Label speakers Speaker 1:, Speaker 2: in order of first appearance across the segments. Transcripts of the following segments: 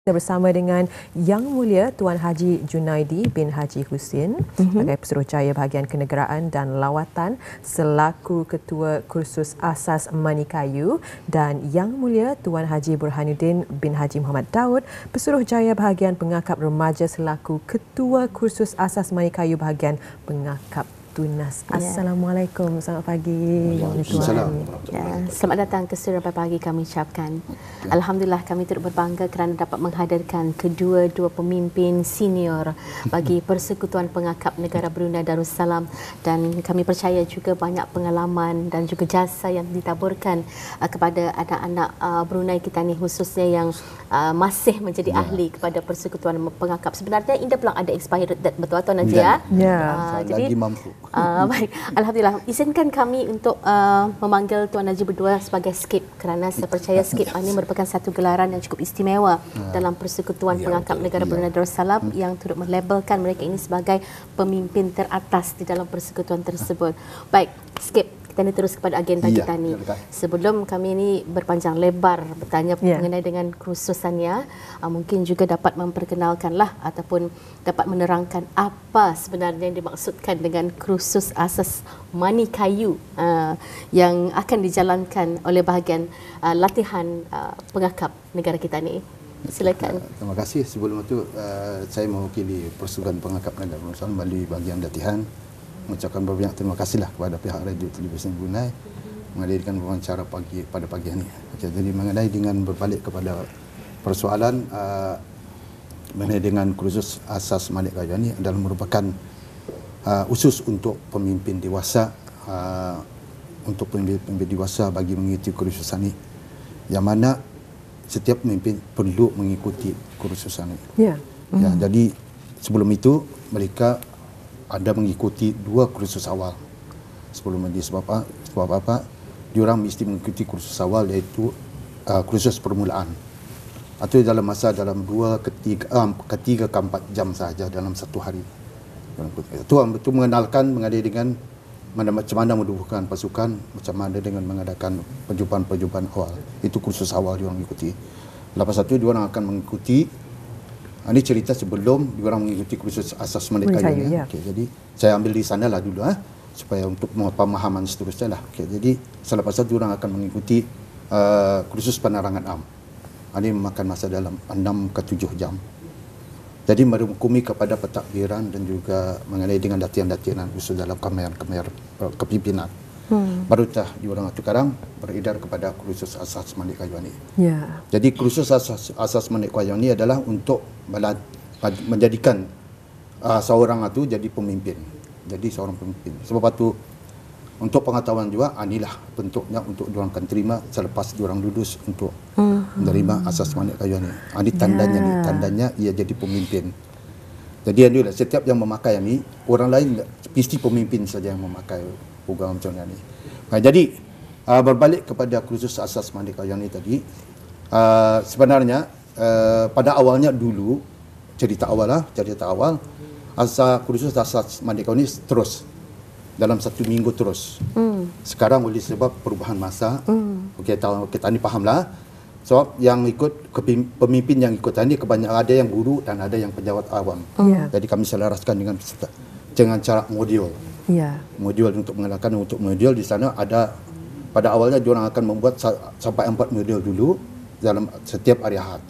Speaker 1: Kita bersama dengan Yang Mulia Tuan Haji Junaidi bin Haji Husin sebagai Pesuruhjaya Bahagian Kenegaraan dan Lawatan selaku Ketua Kursus Asas Manikayu, dan Yang Mulia Tuan Haji Burhanuddin bin Haji Muhammad Daud, Pesuruhjaya Bahagian Pengakap Remaja selaku Ketua Kursus Asas Manikayu Bahagian Pengakap Tunas. Assalamualaikum, selamat pagi.
Speaker 2: Waalaikumsalam.
Speaker 3: Selamat datang ke Suria Pagi kami ucapkan. Alhamdulillah kami turut berbangga kerana dapat menghadirkan kedua-dua pemimpin senior bagi Persekutuan Pengakap Negara Brunei Darussalam, dan kami percaya juga banyak pengalaman dan juga jasa yang ditaburkan kepada anak-anak Brunei kita ni, khususnya yang masih menjadi ahli kepada Persekutuan Pengakap. Sebenarnya Indah belum ada expired date, betul atau Tuan Haji ya?
Speaker 2: Jadi lagi mampu.
Speaker 3: Baik, alhamdulillah. Izinkan kami untuk memanggil Tuan Haji berdua sebagai skip, kerana saya percaya skip ini merupakan satu gelaran yang cukup istimewa dalam Persekutuan Pengakap Negara Brunei Darussalam yang turut melabelkan mereka ini sebagai pemimpin teratas di dalam persekutuan tersebut. Baik, skip. Kita ni terus kepada agenda kita ni. Sebelum kami ni berpanjang lebar bertanya mengenai dengan kehususannya, mungkin juga dapat memperkenalkanlah ataupun dapat menerangkan apa sebenarnya yang dimaksudkan dengan kursus asas manikayu yang akan dijalankan oleh bahagian latihan pengakap negara kita ni. Silakan.
Speaker 2: Terima kasih. Sebelum itu saya mewakili Persekutuan Pengakap Negara Darussalam melalui bahagian latihan mengucapkan berbanyak terima kasihlah kepada pihak Radio Televisi Brunei menghadirkan wawancara pada pagi ini. Jadi mengenai dengan berbalik kepada persoalan mengenai dengan kursus asas manikayu ini adalah merupakan usus untuk pemimpin dewasa, untuk pemimpin dewasa bagi mengikuti kursus ini, yang mana setiap pemimpin perlu mengikuti kursus ini. Jadi sebelum itu mereka ada mengikuti dua kursus awal sebelum ini. Sebab apa? Diorang mesti mengikuti kursus awal, iaitu kursus permulaan. Atau dalam masa dalam 2 ke 3 ke 4 jam sahaja dalam satu hari. Itu mengenalkan mengenai dengan macam mana menubuhkan pasukan, macam mana dengan mengadakan perjumpaan-perjumpaan awal. Itu kursus awal diorang ikuti. Lepas itu diorang akan mengikuti, ini cerita sebelum diorang mengikuti kursus asas manikayu. Jadi saya ambil di sana lah dulu supaya untuk pemahaman seterusnya lah. Jadi selepas itu diorang akan mengikuti kursus penerangan am. Ini memakan masa dalam 6 ke 7 jam. Jadi merangkumi kepada pentakbiran dan juga mengenai dengan latihan-latihan khusus dalam kamar-kamar kepimpinan. Barulah diorang sekarang beredar kepada kursus asas manikayu ini. Jadi kursus asas manikayu ini adalah untuk menjadikan seorang itu jadi pemimpin. Jadi seorang pemimpin. Sebab itu untuk pengetahuan juga, inilah bentuknya untuk diorang akan terima selepas diorang lulus untuk menerima asas manikayu ini. Ini tandanya ni, tandanya ia jadi pemimpin. Jadi inilah setiap yang memakai ini, orang lain mesti pemimpin saja yang memakai program macam ni. Jadi berbalik kepada kursus asas manikayu ini tadi, sebenarnya pada awalnya dulu cerita awal kursus asas manikayu ini terus dalam 1 minggu terus. Sekarang oleh sebab perubahan masa, kita ni fahamlah. Sebab yang ikut pemimpin yang ikut ini kebanyakan ada yang guru dan ada yang pejabat awam. Jadi kami selaraskan dengan cara modul. Modul untuk mengenalkan untuk modul di sana ada, pada awalnya diorang akan membuat sampai 4 modul dulu dalam setiap hari Ahad.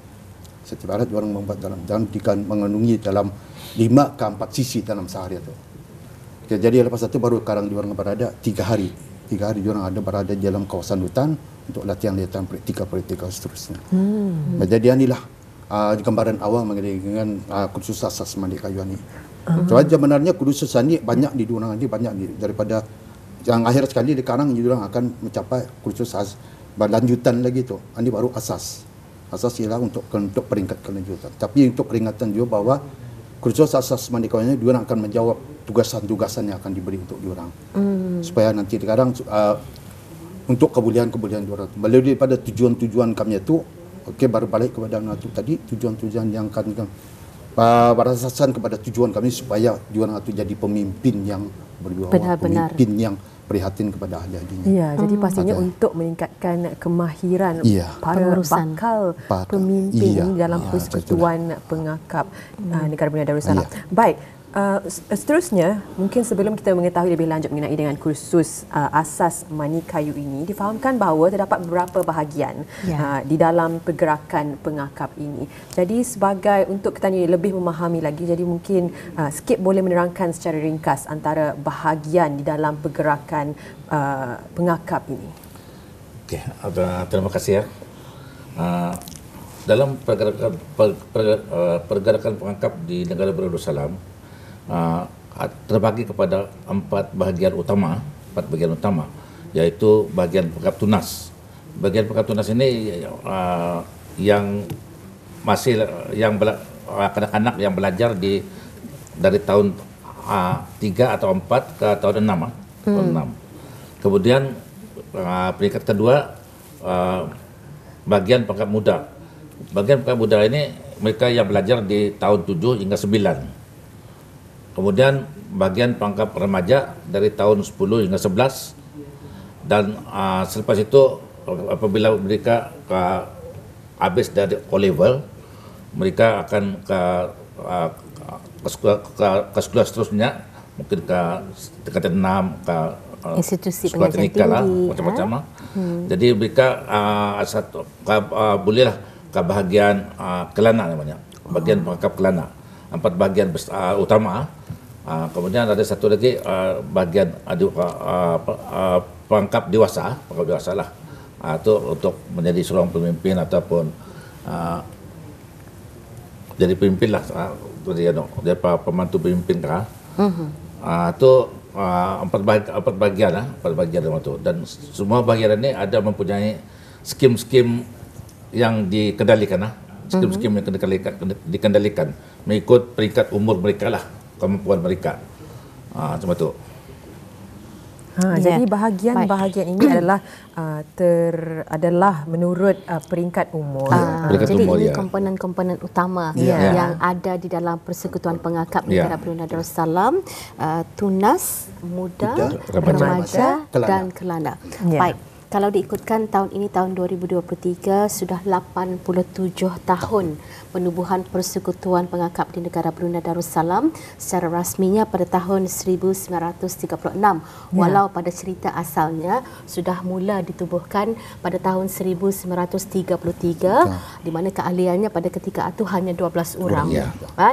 Speaker 2: Setiap hari diorang membuat dalam mengandungi dalam 5 ke 4 sisi dalam sehari itu. Jadi lepas itu baru sekarang diorang berada 3 hari. 3 hari diorang ada berada di dalam kawasan hutan untuk latihan-latihan praktikal seterusnya. Jadi inilah gambaran awal mengenai dengan kursus asas manikayu ini. Sebenarnya kursus ini banyak di diorang ini, banyak daripada yang akhir sekali sekarang diorang akan mencapai kursus berlanjutan lagi tu. Ini baru asas. Asas ialah untuk peringkat kelanjutan. Tapi untuk peringatan juga bahawa kursus asas manikayu ini diorang akan menjawab tugasan-tugasan yang akan diberi untuk diorang. Supaya nanti sekarang untuk kebolehan-kebolehan diorang melalui pada tujuan-tujuan kami itu, baru balik kepada itu tadi, tujuan-tujuan yang akan berdasarkan kepada tujuan kami supaya diorang itu jadi pemimpin yang berwibawa, pemimpin yang prihatin kepada ahli-ahlinya.
Speaker 1: Ya, jadi pastinya untuk meningkatkan kemahiran para bakal pemimpin ini dalam persekutuan pengakap Negara Brunei Darussalam. Baik. Seterusnya, mungkin sebelum kita mengetahui lebih lanjut mengenai dengan kursus asas mani kayu ini, difahamkan bahawa terdapat beberapa bahagian di dalam pergerakan pengakap ini. Jadi sebagai untuk kita ni lebih memahami lagi, jadi mungkin Skip boleh menerangkan secara ringkas antara bahagian di dalam pergerakan pengakap ini.
Speaker 4: Okey, terima kasih ya. Dalam pergerakan pengakap di Negara Brunei Darussalam, terbagi kepada 4 bahagian utama, iaitu bahagian pengakap tunas. Bahagian pengakap tunas ini yang masih kanak-kanak yang belajar dari tahun 3 atau 4 ke tahun 6. Kemudian peringkat kedua bahagian pengakap muda. Bahagian pengakap muda ini mereka yang belajar di tahun 7 hingga 9. Kemudian bahagian pangkap remaja dari tahun 10 hingga 11, dan selepas itu apabila mereka habis dari O-level, mereka akan ke sekolah seterusnya, mungkin ke tingkatan 6, ke
Speaker 3: institusi
Speaker 4: sekolah
Speaker 3: pengajian
Speaker 4: teknikal lah,
Speaker 3: tinggi,
Speaker 4: macam-macam lah. Jadi mereka bolehlah ke bahagian kelana namanya, bahagian pangkap kelana. 4 bahagian utama. Kemudian ada satu lagi bahagian pangkap dewasa lah. Itu untuk menjadi seorang pemimpin ataupun jadi pemimpin lah, jadi pembantu pemimpin kah. Itu 4 bahagian dalam itu, dan semua bahagian ini ada mempunyai skim-skim yang dikendalikan skim-skim yang dikendalikan mengikut peringkat umur mereka lah, kemampuan mereka. Macam itu.
Speaker 1: Jadi bahagian-bahagian ini adalah menurut peringkat umur.
Speaker 3: Jadi umur, ini komponen-komponen utama yang ada di dalam Persekutuan Pengakap Negara Brunei Darussalam, tunas, muda, remaja dan kelana. Baik. Kalau diikutkan tahun ini, tahun 2023, sudah 87 tahun penubuhan Persekutuan Pengakap di Negara Brunei Darussalam, secara rasminya pada tahun 1936. Walau pada cerita asalnya sudah mula ditubuhkan pada tahun 1933, di mana keahliannya pada ketika itu hanya 12 orang.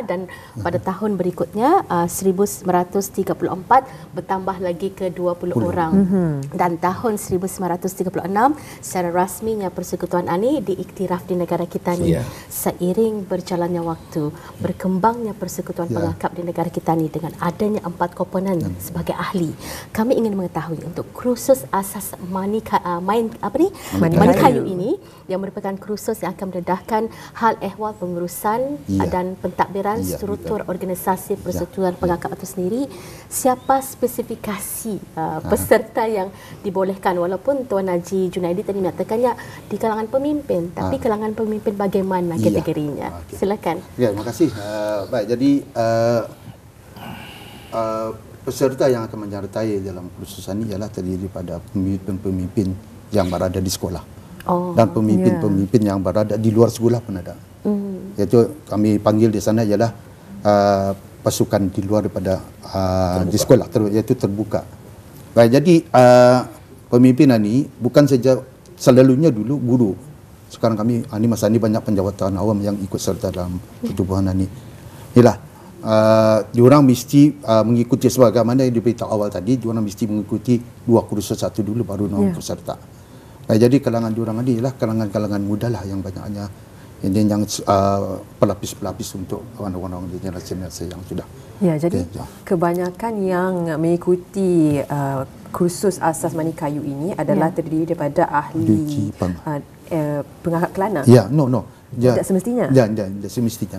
Speaker 3: Dan pada tahun berikutnya, 1934, bertambah lagi ke 20 orang. Dan tahun 1936 secara rasminya persekutuan ini diiktiraf di negara kita ni. Seiring berjalannya waktu, berkembangnya persekutuan pengakap di negara kita ni dengan adanya 4 komponen sebagai ahli, kami ingin mengetahui untuk kursus asas mani kayu ini, yang merupakan kursus yang akan mendedahkan hal ehwal pengurusan dan pentadbiran struktur organisasi persekutuan pengakap itu sendiri. Siapa spesifikasi peserta yang dibolehkan, walaupun Tuan Haji Junaidi tadi mengatakannya di kalangan pemimpin, tapi kalangan pemimpin bagaimana kategorinya? Silakan.
Speaker 2: Ya, terima kasih. Baik, jadi peserta yang akan menyertai dalam kursus ini ialah terdiri pada pemimpin-pemimpin yang berada di sekolah dan pemimpin-pemimpin yang berada di luar sekolah pun ada. Iaitu kami panggil di sana ialah pasukan di luar daripada di sekolah, iaitu terbuka. Baik, jadi pemimpin ini bukan saja selalunya dulu guru. Sekarang kami masa ini banyak penjawatan awam yang ikut serta dalam pertubuhan ini. Inilah diorang mesti mengikuti sebagaimana yang diberitahu awal tadi, diorang mesti mengikuti 2 kursus, 1 dulu baru diorang ikut serta. Jadi kalangan diorang ini ialah kalangan-kalangan muda lah yang banyaknya. Ini yang pelapis-pelapis untuk orang-orang di generasi yang sudah.
Speaker 1: Ya, jadi kebanyakan yang mengikuti kursus asas mani kayu ini adalah terdiri daripada ahli pengakap kelana.
Speaker 2: Ya,
Speaker 1: tidak semestinya.
Speaker 2: Tidak semestinya.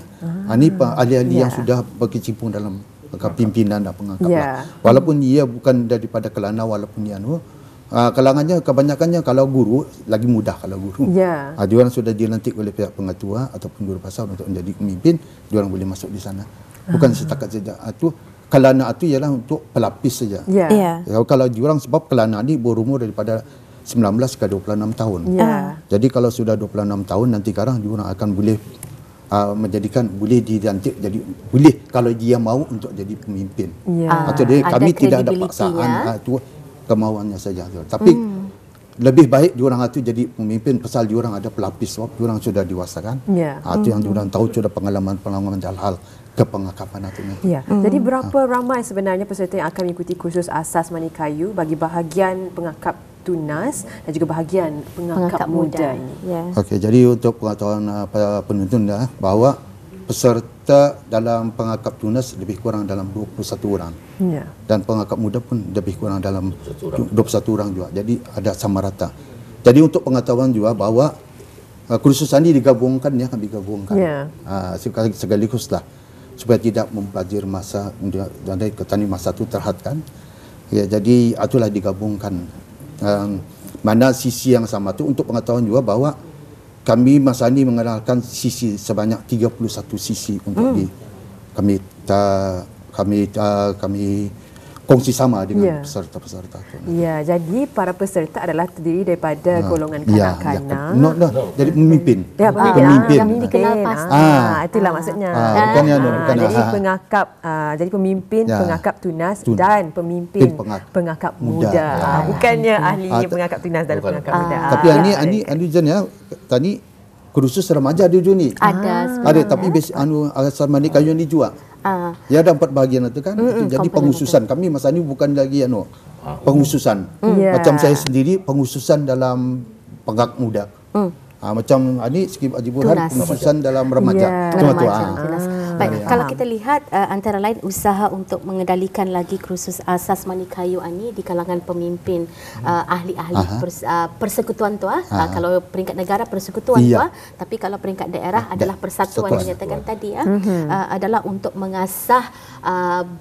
Speaker 2: Ini ahli-ahli yang sudah berkecimpung dalam pimpinan dan pengakap. Walaupun ia bukan daripada kelana, walaupun ia kalangannya kebanyakannya kalau guru lagi mudah kalau guru. Diorang sudah dilantik oleh pihak pengetua ataupun guru pasar untuk menjadi pemimpin, diorang boleh masuk di sana. Bukan setakat saja itu kelana itu ialah untuk pelapis saja.
Speaker 1: Ya.
Speaker 2: Kalau diorang sebab kelana ni berumur daripada 19 ke 26 tahun.
Speaker 1: Ya.
Speaker 2: Jadi kalau sudah 26 tahun nanti sekarang diorang akan boleh menjadikan, boleh dilantik jadi, boleh kalau dia mahu untuk jadi pemimpin.
Speaker 1: Ya.
Speaker 2: Atau dia, kami tidak ada
Speaker 3: kredibilitinya.
Speaker 2: paksaan, itu kemauannya saja. Tapi lebih baik diorang itu jadi pemimpin pasal diorang ada pelapis sebab diorang sudah dewasa kan.
Speaker 1: Ya.
Speaker 2: Itu yang diorang tahu, sudah pengalaman-pengalaman dalam hal kepengakapan itu.
Speaker 1: Ya. Jadi berapa ramai sebenarnya peserta yang akan mengikuti kursus asas Mani Kayu bagi bahagian pengakap tunas dan juga bahagian pengakap muda ini?
Speaker 3: Ya.
Speaker 2: Okey, jadi untuk pengetahuan penonton bahawa peserta dalam pengakap tunas lebih kurang dalam 21 orang.
Speaker 1: Ya.
Speaker 2: Dan pengakap muda pun lebih kurang dalam 21 orang juga. Jadi ada sama rata. Jadi untuk pengetahuan juga bahawa kursus ini digabungkan, ya, kami gabungkan.
Speaker 1: Ya.
Speaker 2: Sekaliguslah supaya tidak mempelajari masa dan ketani masa itu terhadkan. Ya, jadi itulah digabungkan. Mana sisi yang sama tu untuk pengetahuan juga bahawa kami masa ini mengenalkan sisi sebanyak 31 sisi untuk kami kongsi sama dengan peserta-peserta tu.
Speaker 1: Ya, jadi para peserta adalah terdiri daripada golongan kanak-kanak.
Speaker 2: Jadi pemimpin.
Speaker 1: Ya,
Speaker 2: pemimpin.
Speaker 3: Yang dikenal pasti.
Speaker 1: Itulah maksudnya.
Speaker 2: Bukannya
Speaker 1: jadi pengakap, jadi pemimpin pengakap tunas dan pemimpin pengakap muda. Bukannya ahli pengakap tunas dan pengakap muda.
Speaker 2: Tapi ini Jan, ya, tadi kursus remaja di Juni. Ada, tapi asal Mani Kayu ni juga. Ya, ada 4 bahagian itu kan. Jadi pengususan kami masa ini bukan lagi pengususan. Macam saya sendiri pengususan dalam pengakap muda. Macam ini Skip Haji Burhan pengususan dalam remaja.
Speaker 3: Baik, kalau kita lihat antara lain usaha untuk mengendalikan lagi kursus asas Mani Kayu ini di kalangan pemimpin ahli-ahli persekutuan tu. Kalau peringkat negara persekutuan tu, tapi kalau peringkat daerah adalah persatuan yang nyatakan tadi adalah untuk mengasah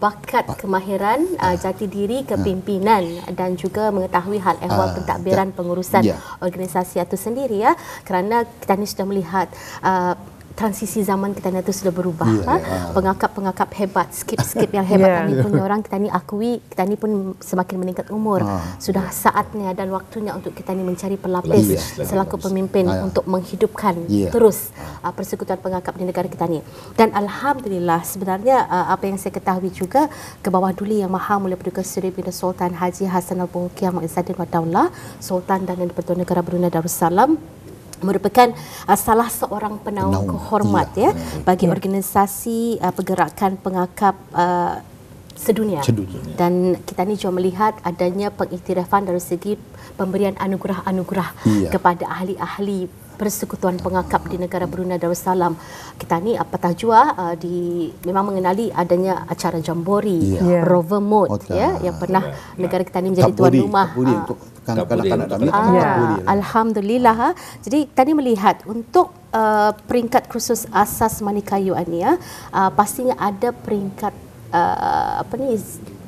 Speaker 3: bakat kemahiran jati diri kepimpinan dan juga mengetahui hal ehwal pentadbiran pengurusan organisasi itu sendiri, ya, kerana kita ni sudah melihat transisi zaman kita ni itu sudah berubah. Pengakap-pengakap hebat, skip-skip yang hebat kami punya orang, kita ni akui, kita ni pun semakin meningkat umur. Sudah saatnya dan waktunya untuk kita ni mencari pelapis selaku pemimpin untuk menghidupkan terus persekutuan pengakap di negara kita ni. Dan alhamdulillah, sebenarnya apa yang saya ketahui juga, ke bawah Duli Yang Maha Mulia Paduka Seri Baginda Sultan Haji Hassanal Bolkiah Muizzaddin wa Daulah, Sultan dan Dipertua Negara Brunei Darussalam, merupakan salah seorang penaung kehormat bagi organisasi pergerakan pengakap sedunia. Dan kita ni juga melihat adanya pengiktirafan dari segi pemberian anugerah-anugerah kepada ahli-ahli persekutuan pengakap di negara Brunei Darussalam. Kita ni apatah jua memang mengenali adanya acara Jambori, Rover Mode, yang pernah negara kita ni menjadi tuan rumah. Alhamdulillah. Jadi tadi melihat untuk peringkat kursus asas Mani Kayu ini, pastinya ada peringkat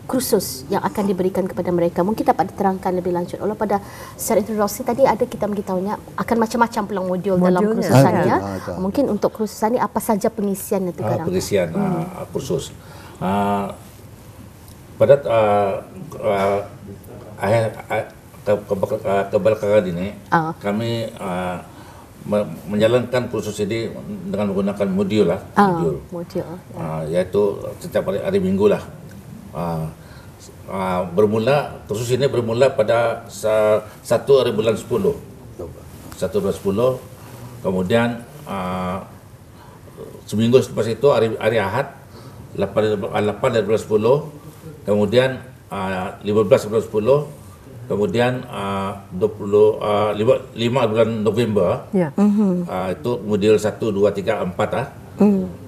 Speaker 3: kursus yang akan diberikan kepada mereka. Mungkin dapat diterangkan lebih lanjut. Oleh pada secara introduksi tadi ada kita beritahunya akan macam-macam peluang modul dalam kursusannya. Mungkin untuk kursusan ini apa saja pengisian itu sekarang?
Speaker 4: Pengisian kursus. Pada kebelakangan ini kami menjalankan kursus ini dengan menggunakan modul iaitu setiap hari Minggu lah. Kursus ini bermula pada 1 hari bulan 10. 1 bulan 10. Kemudian seminggu selepas itu hari Ahad 8 dari bulan 10. Kemudian 15 bulan 10. Kemudian 5 bulan November. Itu modul 1, 2, 3, 4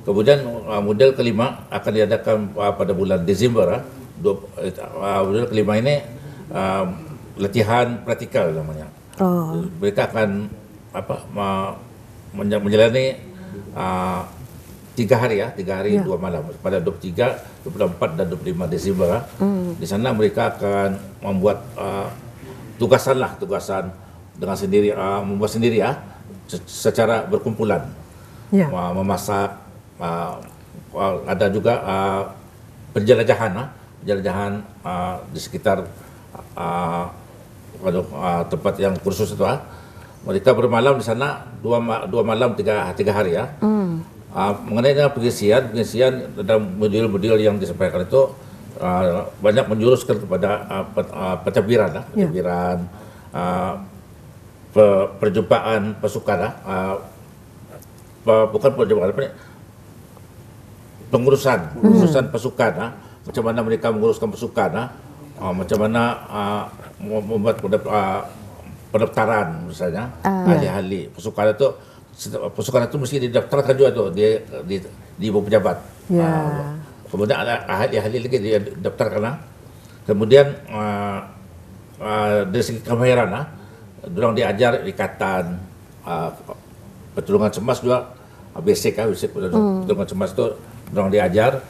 Speaker 4: Kemudian model kelima akan diadakan pada bulan Desember. Model kelima ini latihan praktikal namanya. Mereka akan menjalani 3 hari 2 malam pada 23, 24 dan 25 Desember. Di sana mereka akan membuat tugasan dengan sendiri, membuat sendiri secara berkumpulan. Memasak, ada juga penjelajahan di sekitar tempat yang kursus itu. Mereka bermalam di sana 2 malam 3 hari ya. Mengenai dengan pengisian dan modul-modul yang disampaikan itu banyak menjuruskan kepada pentadbiran, perjumpaan pasukan, bukan perjumpaan, pengurusan pasukan, macam mana mereka menguruskan pasukan, macam mana membuat pendaftaran misalnya ahli-ahli pasukan itu mesti didaftarkan juga tu di ibu pejabat. Kemudian ada ahli-ahli lagi didaftarkan. Kemudian dari segi kemahiran, dorang diajar ikatan, pertolongan cemas juga basic pertolongan cemas tu dorang diajar.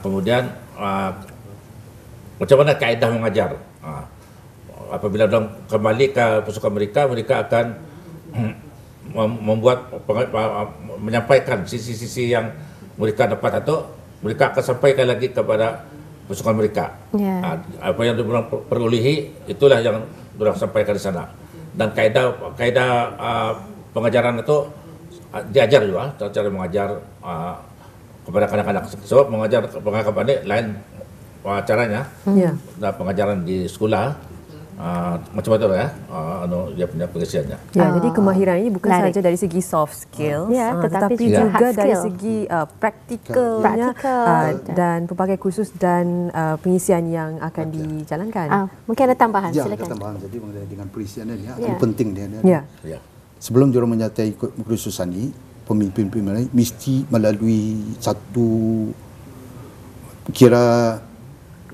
Speaker 4: Kemudian macam mana kaedah mengajar. Apabila dorang kembali ke pasukan mereka akan menyampaikan sisi-sisi yang mereka dapat atau mereka akan sampaikan lagi kepada pasukan mereka. Apa yang diorang perolehi itulah yang diorang sampaikan di sana. Dan kaedah pengajaran itu diajar juga cara mengajar kepada kanak-kanak. Sebab mengajar pengangkap adik lain caranya. Dan pengajaran di sekolah macam mana ya, dia punya pengisiannya.
Speaker 1: Jadi kemahiran ini bukan sahaja dari segi soft skills, tetapi juga dari segi praktikalnya dan pelbagai kursus dan pengisian yang akan dijalankan.
Speaker 3: Mungkin ada tambahan, silakan.
Speaker 2: Ada tambahan. Jadi mengenai dengan pengisian ini, yang penting dia. Sebelum diorang menyertai kursusan ini, pemimpin-pemimpin mesti melalui satu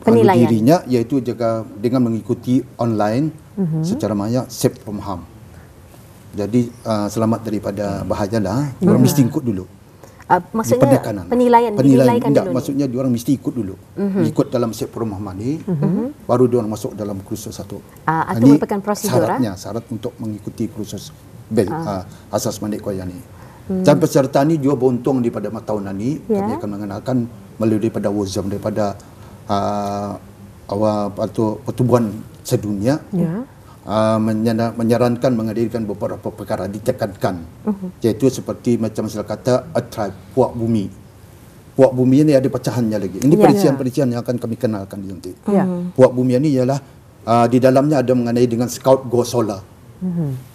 Speaker 2: penilaian dirinya, iaitu juga dengan mengikuti online secara maya SEP from harm. Jadi selamat daripada bahayalah, diorang mesti ikut dulu.
Speaker 3: Maksudnya penilaian dulu.
Speaker 2: Maksudnya diorang mesti ikut dulu. Ikut dalam SEP from harm ni, baru diorang masuk dalam kursus satu.
Speaker 3: Itu merupakan prosedur.
Speaker 2: Syarat untuk mengikuti kursus asas Mandek Koya ni. Dan peserta ni juga beruntung daripada tahun ini, kami akan mengenalkan melalui daripada WOZAM, daripada pertubuhan sedunia, menyarankan menghadirkan beberapa perkara ditekankan, iaitu seperti macam saya kata puak bumi. Puak bumi ini ada pecahannya lagi. Ini perisian-perisian yang akan kami kenalkan nanti. Puak bumi ini ialah di dalamnya ada mengenai dengan Scout Go Solar.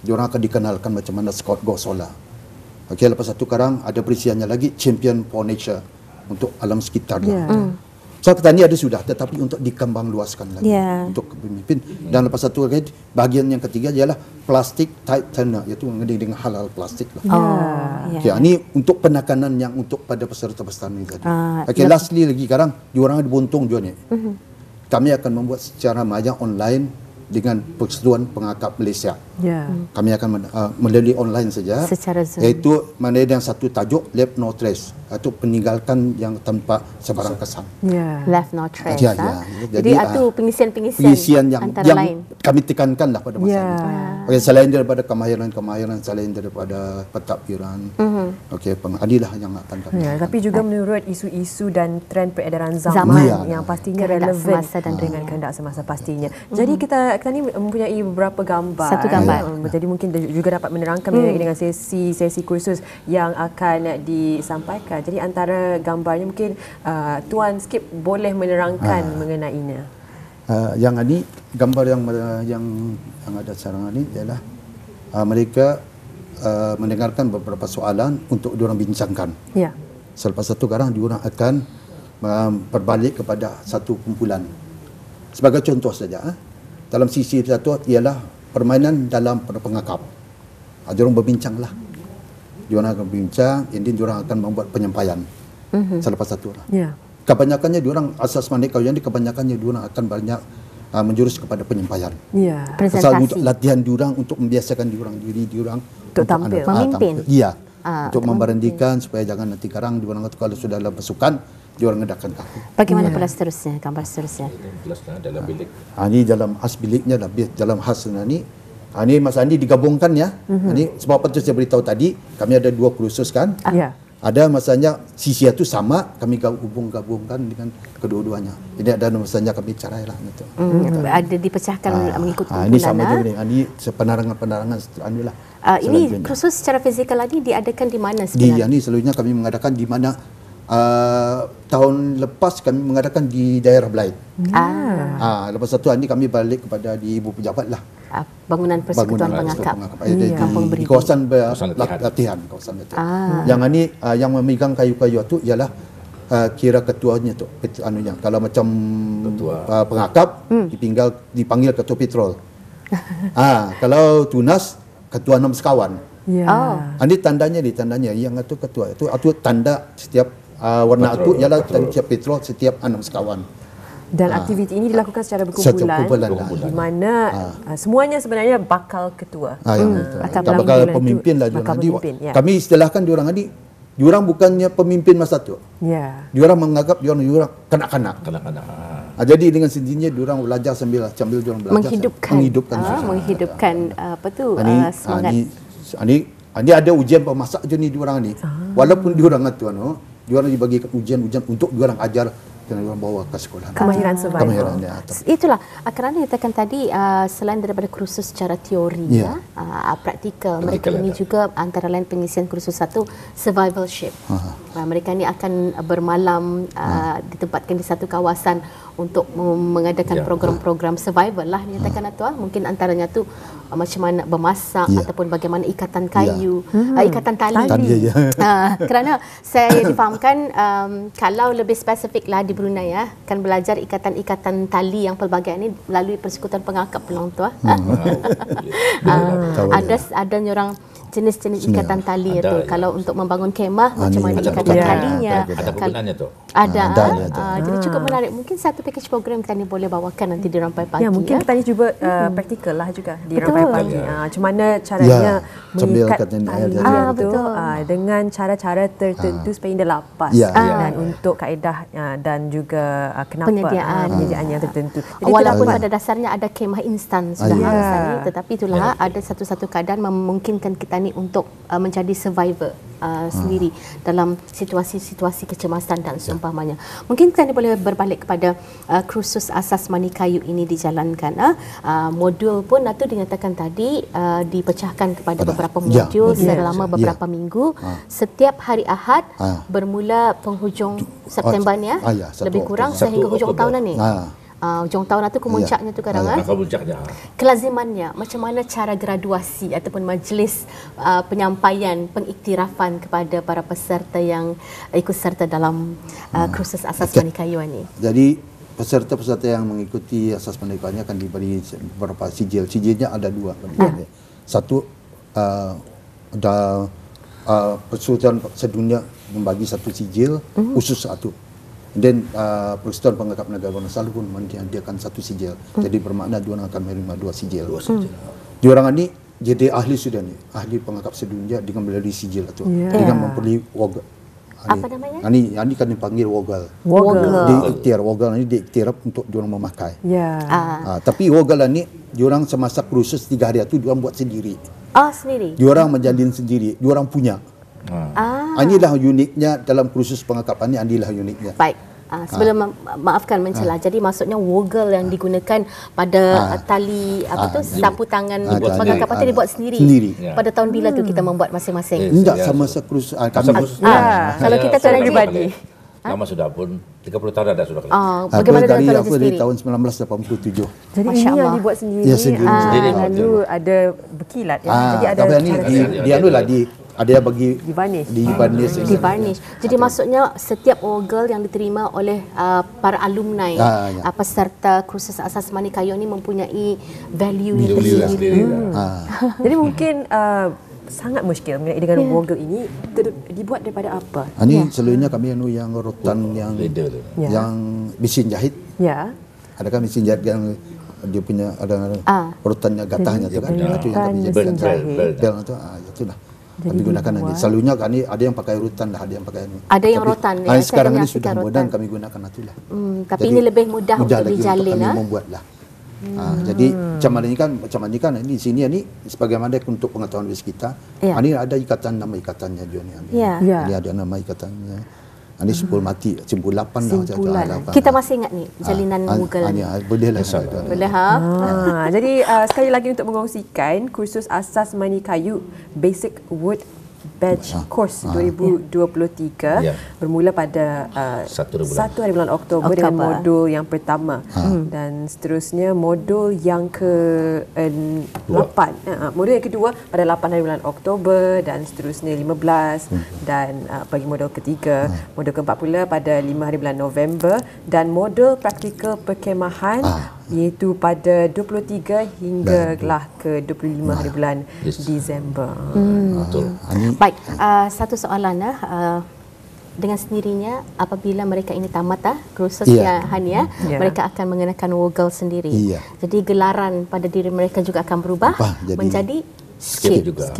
Speaker 2: Diorang akan dikenalkan macam mana Scout Go Solar. Okey, lepas satu karang ada perisiannya lagi Champion for Nature untuk alam sekitar. So petani ada sudah, tetapi untuk dikembang luaskan lagi untuk pemimpin. Dan lepas satu lagi, bahagian yang ketiga ialah plastik tight turner, iaitu mengenai dengan halal plastik lah. Ini untuk penekanan yang untuk pada peserta-peserta ini tadi. Lastly lagi sekarang, diorang ada buntung juga ni. Kami akan membuat secara maya online dengan Persatuan Pengangkap Malaysia. Kami akan melalui online saja.
Speaker 3: Secara Zoom.
Speaker 2: Iaitu mana yang satu tajuk Left No Trace, atau peninggalkan yang tanpa sebarang kesan.
Speaker 3: Left No Trace. Jadi itu pengisian yang antara lain.
Speaker 2: Kami tekankanlah pada masa ini. Selain daripada kemahiran, selain daripada pentadbiran, pengadilan yang akan kami.
Speaker 1: Tapi juga menurut isu-isu dan trend peredaran zaman yang pastinya relevan dengan kehendak semasa pastinya. Jadi kita ni mempunyai beberapa gambar.
Speaker 3: Satu gambar.
Speaker 1: Jadi mungkin juga dapat menerangkan dengan sesi kursus yang akan disampaikan. Jadi antara gambarnya mungkin Tuan Skip boleh menerangkan mengenainya.
Speaker 2: Yang ini gambar yang ada sekarang ini ialah mereka mendengarkan beberapa soalan untuk diorang bincangkan. Selepas satu sekarang diorang akan berbalik kepada satu kumpulan. Sebagai contoh saja, dalam sisi satu ialah permainan dalam pengakap. Diorang berbincanglah. Diorang akan berbincang, jadi diorang akan membuat penyampaian. Selepas satu lah. Kebanyakannya diorang asas Mandek Koya ni, kebanyakannya diorang akan banyak menjurus kepada penyampaian. Pasal untuk latihan diorang, untuk membiasakan diri diorang
Speaker 1: untuk tampil,
Speaker 3: memimpin.
Speaker 2: Untuk memberhentikan supaya jangan nanti karang diorang kalau sudah dalam pasukan diorang ngedakkan kaki.
Speaker 3: Bagaimana pula seterusnya, gambar seterusnya?
Speaker 4: Dalam bilik.
Speaker 2: Ini dalam khas biliknya lah, dalam khas ni. Ini Mas Andi digabungkan ya. Ini sebab apa tu saya beritahu tadi, kami ada 2 kursus kan. Ada masanya sisi itu sama, kami gabungkan dengan kedua-duanya. Jadi ada masanya kami carai lah gitu.
Speaker 3: Ada dipecahkan mengikut kumpulan.
Speaker 2: Ini sama juga ni. Ini penerangan-penerangan inilah.
Speaker 3: Ini kursus secara fizikal lagi diadakan di mana
Speaker 2: Di
Speaker 3: sebenarnya?
Speaker 2: ini selalunya kami mengadakan di mana tahun lepas kami mengadakan di daerah Belait. Lepas satu ini kami balik kepada di Ibu Pejabat lah.
Speaker 3: Bangunan Persekutuan Pengakap.
Speaker 2: Di kawasan latihan. Yang ini yang memegang kayu-kayu itu ialah kira ketuanya tu. Kalau macam pengakap dipanggil ketua petrol. Kalau tunas ketua 6 sekawan. Ini tandanya yang itu ketua itu tanda setiap warna itu ialah setiap petrol setiap 6 sekawan.
Speaker 1: Dan aktiviti ini dilakukan secara berkumpulan di mana semuanya sebenarnya bakal ketua.
Speaker 2: Bakal pemimpin lah diorang. Kami istilahkan diorang ini, diorang bukannya pemimpin masa tu. Diorang menganggap diorang kanak-kanak. Jadi dengan sendirinya diorang belajar sambil diorang belajar
Speaker 3: menghidupkan apa tu semangat.
Speaker 2: Ini ada ujian pemasak je ni diorang ni. Walaupun diorang tu diorang dibagikan ujian-ujian untuk diorang ajar kena diorang bawa ke sekolah.
Speaker 1: Kemahiran survival.
Speaker 3: Itulah kerana dikatakan tadi selain daripada kursus secara teori praktikal mereka ini juga antara lain pengisian kursus satu survivalship. Mereka ni akan bermalam ditempatkan di satu kawasan untuk mengadakan program-program survival lah nyatakan mungkin antaranya tu macam mana bermasak ataupun bagaimana ikatan kayu, ikatan tali. Kerana saya difahamkan kalau lebih spesifik lah di Brunei akan belajar ikatan-ikatan tali yang pelbagai ini melalui Persekutuan Pengakap Peluang Tua. Ada orang jenis-jenis ikatan tali itu. Kalau untuk membangun kemah macam mana ikatan talinya.
Speaker 4: Ada penggunaannya tu.
Speaker 3: Ada. Jadi cukup menarik. Mungkin satu package program kita ni boleh bawakan nanti di Rampai Pagi.
Speaker 1: Mungkin kita ni cuba praktikal lah juga di Rampai Pagi. Macam mana caranya mengikat tali itu dengan cara-cara tertentu supaya dia lapas dan untuk kaedah dan juga kenapa penyediaan yang tertentu.
Speaker 3: Jadi walaupun pada dasarnya ada kemah instan sudah alasan tetapi itulah ada satu-satu keadaan memungkinkan kita ni untuk menjadi survivor sendiri dalam situasi-situasi kecemasan dan seumpamanya. Mungkin kita boleh berbalik kepada kursus asas mani kayu ini dijalankan. Modul pun itu dinyatakan tadi dipecahkan kepada beberapa modul selama beberapa minggu. Setiap hari Ahad bermula penghujung September ni lebih kurang sehingga hujung tahun ni. Hujung tahun itu kemuncaknya tu kadang kelazimannya macam mana cara graduasi ataupun majlis penyampaian pengiktirafan kepada para peserta yang ikut serta dalam kursus asas mani kayu ini.
Speaker 2: Jadi peserta-peserta yang mengikuti asas mani kayu akan diberi beberapa sijil. Sijilnya ada dua. Satu ada Persekutuan Sedunia membagi satu sijil khusus satu. Dan Persekutuan Pengakap Negara Darussalam pun menyediakan satu sijil. Jadi bermakna diorang akan menerima dua sijil. Diorang ini jadi ahli sudah ni, ahli pengakap sedunia dengan melalui sijil itu. Dengan memperoleh wogel.
Speaker 3: Apa namanya?
Speaker 2: Ini kan dipanggil wogel. Wogel ini diiktiraf untuk diorang memakai. Tapi wogel ini diorang semasa kursus 3 hari itu diorang buat sendiri.
Speaker 3: Sendiri.
Speaker 2: Diorang menjalin sendiri, diorang punya. Inilah uniknya dalam kursus pengakapan ini, inilah uniknya.
Speaker 3: Baik. Sebelum maafkan mencela. Jadi maksudnya wogel yang digunakan pada tali sapu tangan pengakapan itu dibuat sendiri. Pada tahun bila tu kita membuat masing-masing?
Speaker 2: Tidak semasa kursus
Speaker 3: kalau kita pribadi.
Speaker 4: Lama sudah pun 30 tahun ada sudah.
Speaker 3: Bagaimana
Speaker 2: dari
Speaker 3: dengan
Speaker 2: aku dari tahun 1987.
Speaker 1: Jadi ini yang dibuat sendiri. Lalu ada berkilat jadi ada ada yang bagi di varnish. Jadi maksudnya setiap wogel yang diterima oleh para alumni peserta kursus asas mani kayu ini mempunyai value yang tersendiri. Jadi mungkin sangat muskil dengan wogel ini dibuat daripada apa?
Speaker 2: Ini selalunya kami yang rotan yang mesin jahit. Adakah mesin jahit yang dia punya ada rotannya gatahnya tu kan? Itu yang kami
Speaker 1: mesin jahit.
Speaker 2: Itu dah. Kami gunakan nanti. Selalunya kami ada yang pakai rotan dah, ada yang pakai
Speaker 3: ada yang rotan.
Speaker 2: Sekarang ini sudah moden kami gunakan itulah.
Speaker 3: Tapi ini lebih mudah untuk dijalin.
Speaker 2: Kami membuatlah. Jadi macam mana ni kan di sini ni sebagaimana untuk pengetahuan bagi kita,
Speaker 3: Ya.
Speaker 2: ini ada nama ikatannya juga ni.
Speaker 3: Ya.
Speaker 2: Ini ada nama ikatannya. Ini simpul mati, simpul 8 dah.
Speaker 1: Simpulan.
Speaker 3: Kita masih ingat ni jalinan Mughal ni.
Speaker 2: Boleh lah.
Speaker 3: Boleh ha?
Speaker 1: Jadi sekali lagi untuk mengongsikan kursus asas mani kayu Basic Wood Badge Course 2023
Speaker 4: Ya.
Speaker 1: bermula pada
Speaker 4: 1
Speaker 1: hari bulan Oktober dengan modul yang pertama dan seterusnya modul yang ke-8 modul yang kedua pada 8 hari bulan Oktober dan seterusnya 15 dan bagi modul ketiga modul keempat pula pada 5 hari bulan November dan modul praktikal perkemahan iaitu pada 23 hinggalah ke 25 hari bulan Disember.
Speaker 4: Betul.
Speaker 3: Baik, satu soalan dengan sendirinya apabila mereka ini tamat kursusnya Hania, mereka akan mengenakan wogel sendiri. Jadi gelaran pada diri mereka juga akan berubah menjadi skip
Speaker 4: juga.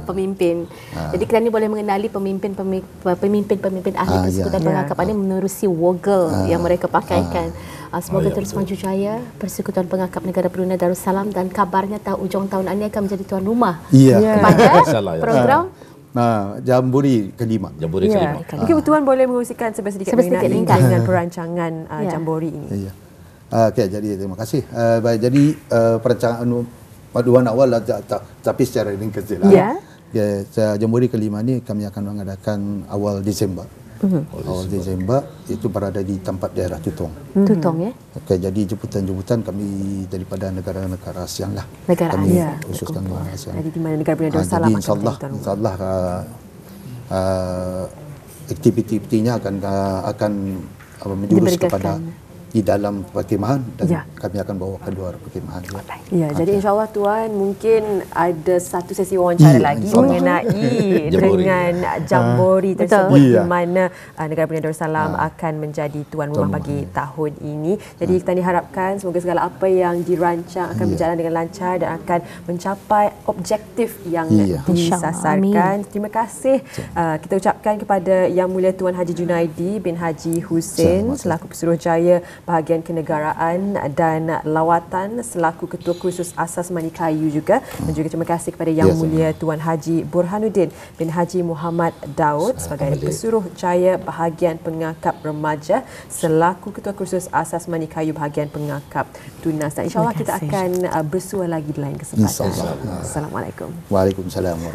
Speaker 3: Pemimpin. Jadi kita ni boleh mengenali pemimpin ahli persekutuan pengangkap ini menerusi wogel yang mereka pakaikan. Semoga terus maju jaya Persekutuan Pengangkap Negara Brunei Darussalam dan kabarnya ujung tahun ini akan menjadi tuan rumah kepada program
Speaker 2: Jamburi kelima.
Speaker 4: Jamburi kelima.
Speaker 1: Mungkin Tuan boleh menguruskan sedikit mengenai dengan perancangan Jambori ini.
Speaker 2: Okey, jadi terima kasih. Baik, jadi perancangan paduan awal tapi secara ringkas saja. Jamburi kelima ni kami akan mengadakan awal Disember. Awal Disember itu berada di tempat daerah Tutong.
Speaker 3: Tutong ya.
Speaker 2: Okey, jadi jemputan-jemputan kami daripada negara-negara ASEAN lah.
Speaker 3: Negara ASEAN.
Speaker 2: Khususkan negara ASEAN.
Speaker 1: Jadi di mana negara Brunei Darussalam
Speaker 2: jadi insyaAllah aktiviti-aktivitinya akan menjurus kepada di dalam perkemahan dan kami akan bawa ke luar perkemahan.
Speaker 1: Jadi insyaAllah Tuan mungkin ada satu sesi wawancara lagi mengenai dengan Jambori tersebut di mana negara Brunei Darussalam akan menjadi tuan rumah bagi tahun ini. Jadi kita diharapkan semoga segala apa yang dirancang akan berjalan dengan lancar dan akan mencapai objektif yang disasarkan. Terima kasih kita ucapkan kepada Yang Mulia Tuan Haji Junaidi bin Haji Hussein selaku Pesuruhjaya Bahagian Kenegaraan dan Lawatan selaku Ketua Kursus Asas Mani Kayu juga, dan juga terima kasih kepada Yang Mulia Tuan Haji Burhanuddin bin Haji Muhammad Daud sebagai Pesuruhjaya Bahagian Pengangkap Remaja selaku Ketua Kursus Asas Mani Kayu Bahagian Pengangkap Tunas. Dan insyaAllah kita akan bersua lagi di lain kesempatan. Assalamualaikum.
Speaker 2: Waalaikumsalam.